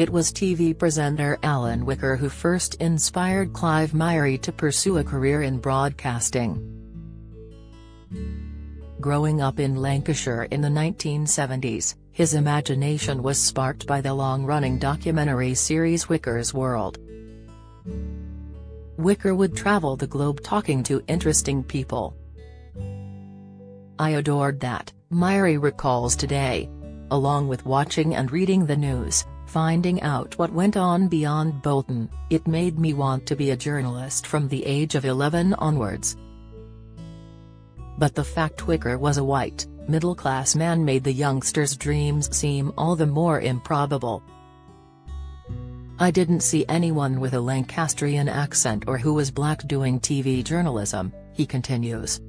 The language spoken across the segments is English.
It was TV presenter Alan Whicker who first inspired Clive Myrie to pursue a career in broadcasting. Growing up in Lancashire in the 1970s, his imagination was sparked by the long-running documentary series Whicker's World. Whicker would travel the globe talking to interesting people. "I adored that," Myrie recalls today. "Along with watching and reading the news, finding out what went on beyond Bolton, it made me want to be a journalist from the age of 11 onwards." But the fact Whicker was a white, middle-class man made the youngster's dreams seem all the more improbable. "I didn't see anyone with a Lancastrian accent or who was black doing TV journalism," he continues.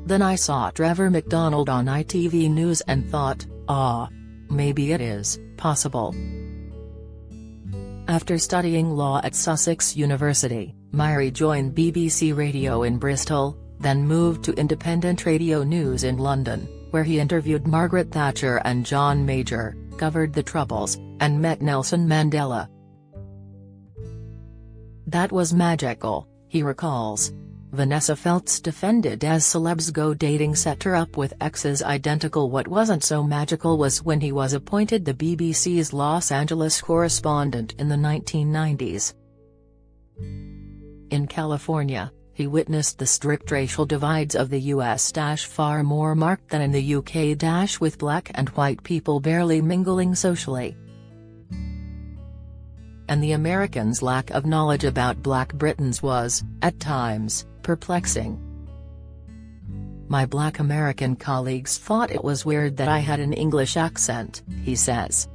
"Then I saw Trevor McDonald on ITV News and thought, maybe it is possible." After studying law at Sussex University, Myrie joined BBC Radio in Bristol, then moved to Independent Radio News in London, where he interviewed Margaret Thatcher and John Major, covered the Troubles, and met Nelson Mandela. "That was magical," he recalls. Vanessa Feltz defended as celebs go dating set her up with exes identical. What wasn't so magical was when he was appointed the BBC's Los Angeles correspondent in the 1990s. In California, he witnessed the strict racial divides of the US far more marked than in the UK with black and white people barely mingling socially. And the Americans' lack of knowledge about Black Britons was, at times, perplexing. "My black American colleagues thought it was weird that I had an English accent," he says.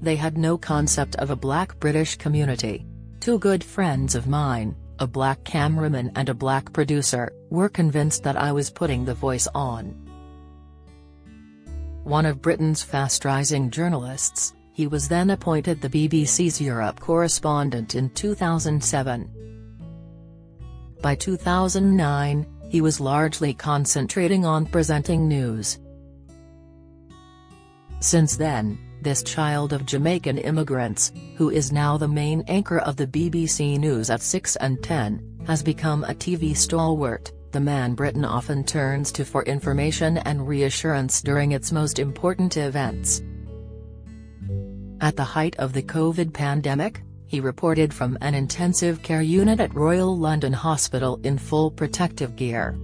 "They had no concept of a black British community. Two good friends of mine, a black cameraman and a black producer, were convinced that I was putting the voice on." One of Britain's fast-rising journalists, he was then appointed the BBC's Europe correspondent in 2007. By 2009, he was largely concentrating on presenting news. Since then, this child of Jamaican immigrants, who is now the main anchor of the BBC News at 6 and 10, has become a TV stalwart, the man Britain often turns to for information and reassurance during its most important events. At the height of the COVID pandemic, he reported from an intensive care unit at Royal London Hospital in full protective gear.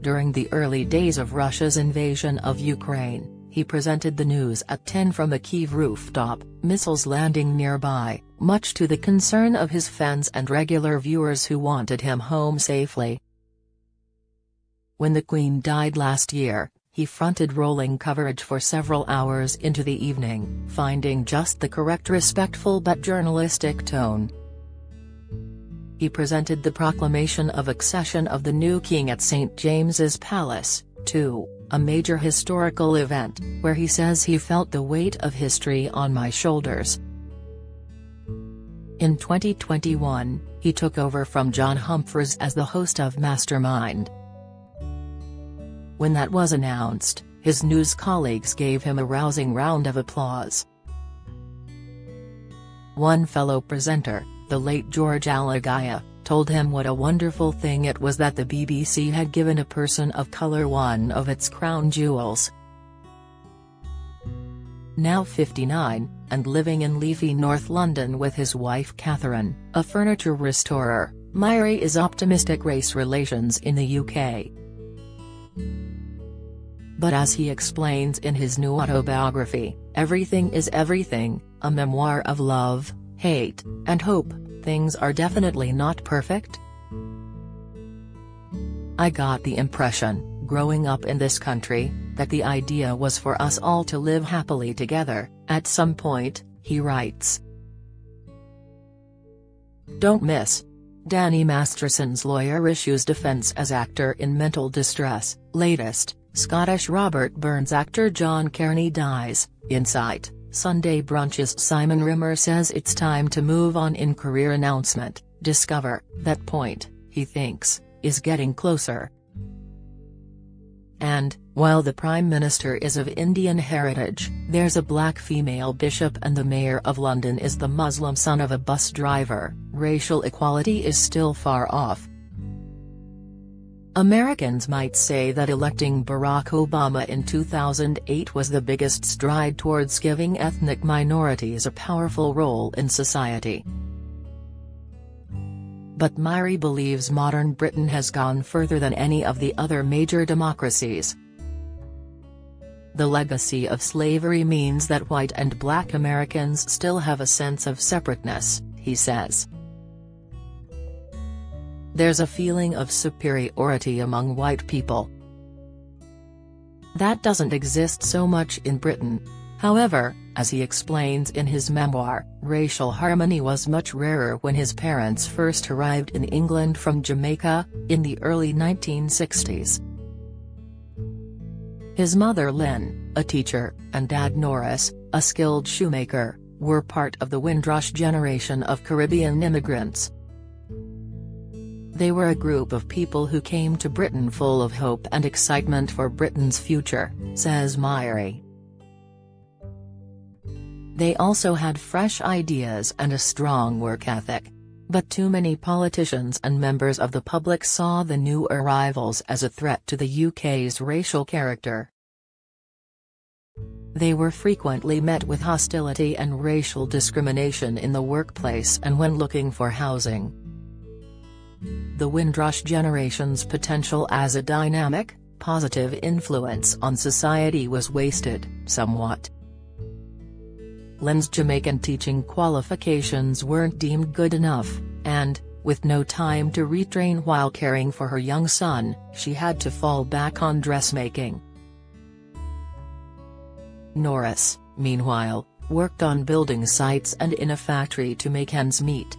During the early days of Russia's invasion of Ukraine, he presented the news at 10 from a Kyiv rooftop, missiles landing nearby, much to the concern of his fans and regular viewers who wanted him home safely. When the Queen died last year, he fronted rolling coverage for several hours into the evening, finding just the correct respectful but journalistic tone. He presented the proclamation of accession of the new king at St James's Palace, too, a major historical event, where he says he felt the weight of history on my shoulders. In 2021, he took over from John Humphreys as the host of Mastermind. When that was announced, his news colleagues gave him a rousing round of applause. One fellow presenter, the late George Alagaya, told him what a wonderful thing it was that the BBC had given a person of colour one of its crown jewels. Now 59, and living in leafy North London with his wife Catherine, a furniture restorer, Myrie is optimistic race relations in the UK. But as he explains in his new autobiography, Everything is Everything, a memoir of love, hate, and hope, things are definitely not perfect. "I got the impression, growing up in this country, that the idea was for us all to live happily together, at some point," he writes. Don't miss. Danny Masterson's lawyer issues defence as actor in mental distress. Latest, Scottish Robert Burns actor John Kearney dies. Insight, Sunday Brunch's Simon Rimmer says it's time to move on in career announcement. Discover, that point, he thinks, is getting closer. And, while the Prime Minister is of Indian heritage, there's a black female bishop and the Mayor of London is the Muslim son of a bus driver. Racial equality is still far off. Americans might say that electing Barack Obama in 2008 was the biggest stride towards giving ethnic minorities a powerful role in society. But Myrie believes modern Britain has gone further than any of the other major democracies. The legacy of slavery means that white and black Americans still have a sense of separateness, he says. There's a feeling of superiority among white people. That doesn't exist so much in Britain. However, as he explains in his memoir, racial harmony was much rarer when his parents first arrived in England from Jamaica, in the early 1960s. His mother Lynn, a teacher, and dad Norris, a skilled shoemaker, were part of the Windrush generation of Caribbean immigrants. They were a group of people who came to Britain full of hope and excitement for Britain's future, says Myrie. They also had fresh ideas and a strong work ethic. But too many politicians and members of the public saw the new arrivals as a threat to the UK's racial character. They were frequently met with hostility and racial discrimination in the workplace and when looking for housing. The Windrush generation's potential as a dynamic, positive influence on society was wasted, somewhat. Lynn's Jamaican teaching qualifications weren't deemed good enough, and, with no time to retrain while caring for her young son, she had to fall back on dressmaking. Norris, meanwhile, worked on building sites and in a factory to make ends meet.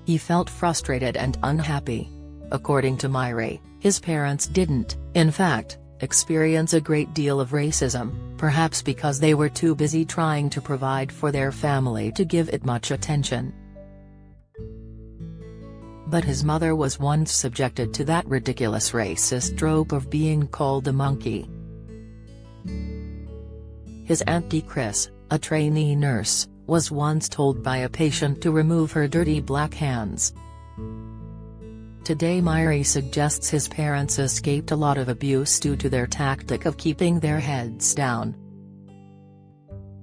He felt frustrated and unhappy. According to Myrie, his parents didn't, in fact, experience a great deal of racism, perhaps because they were too busy trying to provide for their family to give it much attention. But his mother was once subjected to that ridiculous racist trope of being called a monkey. His Auntie Chris, a trainee nurse, was once told by a patient to remove her dirty black hands. Today Myrie suggests his parents escaped a lot of abuse due to their tactic of keeping their heads down.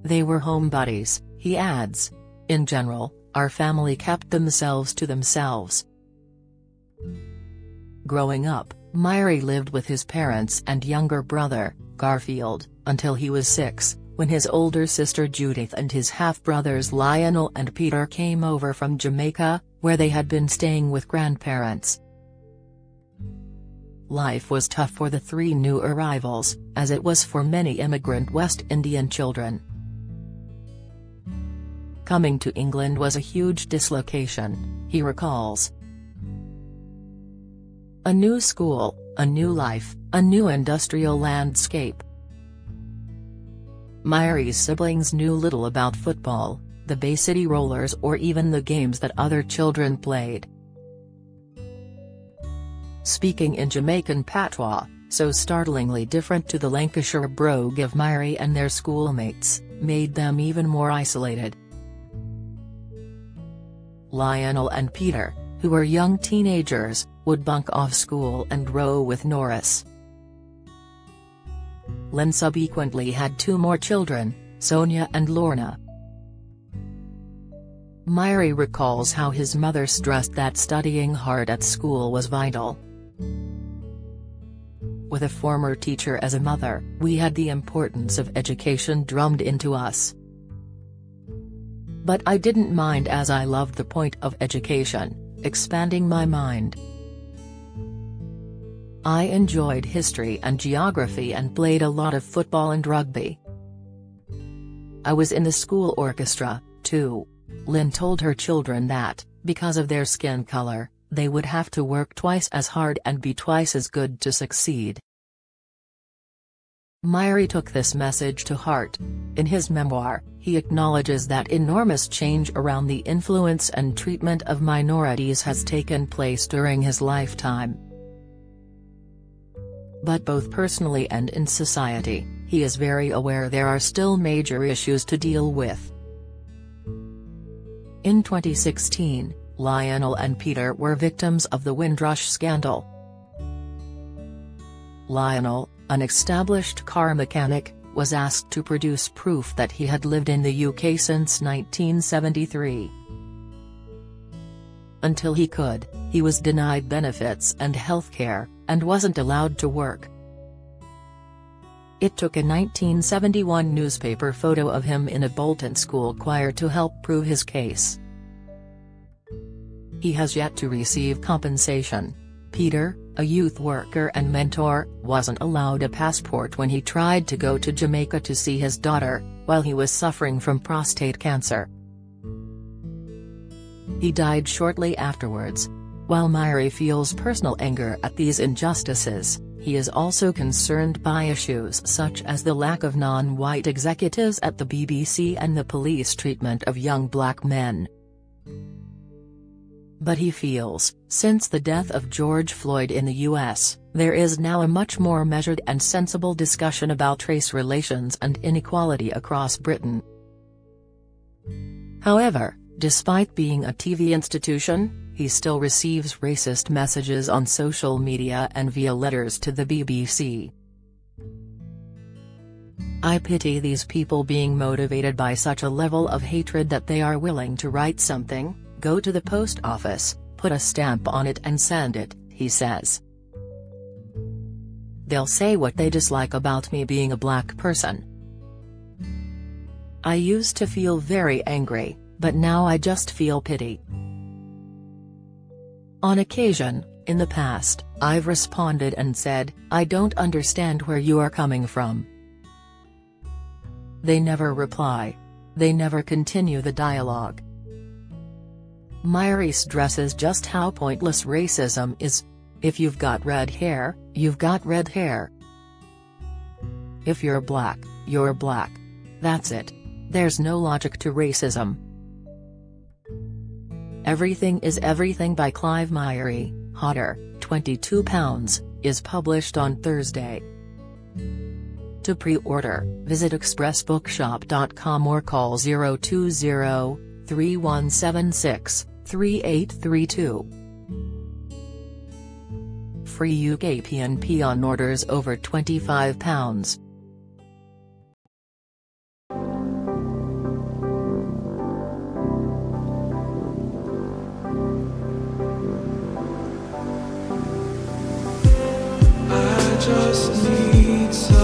They were home buddies, he adds. In general, our family kept themselves to themselves. Growing up, Myrie lived with his parents and younger brother, Garfield, until he was 6, when his older sister Judith and his half-brothers Lionel and Peter came over from Jamaica, where they had been staying with grandparents. Life was tough for the 3 new arrivals, as it was for many immigrant West Indian children. Coming to England was a huge dislocation, he recalls. A new school, a new life, a new industrial landscape. Myrie's siblings knew little about football, the Bay City Rollers or even the games that other children played. Speaking in Jamaican patois, so startlingly different to the Lancashire brogue of Myrie and their schoolmates, made them even more isolated. Lionel and Peter, who were young teenagers, would bunk off school and row with Norris. Lynn subsequently had 2 more children, Sonia and Lorna. Myrie recalls how his mother stressed that studying hard at school was vital. With a former teacher as a mother, we had the importance of education drummed into us. But I didn't mind as I loved the point of education, expanding my mind. I enjoyed history and geography and played a lot of football and rugby. I was in the school orchestra, too. Lynn told her children that, because of their skin color, they would have to work twice as hard and be twice as good to succeed. Myrie took this message to heart. In his memoir, he acknowledges that enormous change around the influence and treatment of minorities has taken place during his lifetime. But both personally and in society, he is very aware there are still major issues to deal with. In 2016, Lionel and Peter were victims of the Windrush scandal. Lionel, an established car mechanic, was asked to produce proof that he had lived in the UK since 1973. Until he could, he was denied benefits and healthcare, and wasn't allowed to work. It took a 1971 newspaper photo of him in a Bolton school choir to help prove his case. He has yet to receive compensation. Peter, a youth worker and mentor, wasn't allowed a passport when he tried to go to Jamaica to see his daughter, while he was suffering from prostate cancer. He died shortly afterwards. While Myrie feels personal anger at these injustices, he is also concerned by issues such as the lack of non-white executives at the BBC and the police treatment of young black men. But he feels, since the death of George Floyd in the US, there is now a much more measured and sensible discussion about race relations and inequality across Britain. However, despite being a TV institution, he still receives racist messages on social media and via letters to the BBC. I pity these people being motivated by such a level of hatred that they are willing to write something, go to the post office, put a stamp on it and send it, he says. They'll say what they dislike about me being a black person. I used to feel very angry, but now I just feel pity. On occasion, in the past, I've responded and said, I don't understand where you are coming from. They never reply. They never continue the dialogue. Myrie stresses just how pointless racism is. If you've got red hair, you've got red hair. If you're black, you're black. That's it. There's no logic to racism. Everything is Everything by Clive Myrie, Hotter, 22 pounds, is published on Thursday. To pre-order, visit expressbookshop.com or call 020-3176-3832. Free UK P&P on orders over £25. Just need some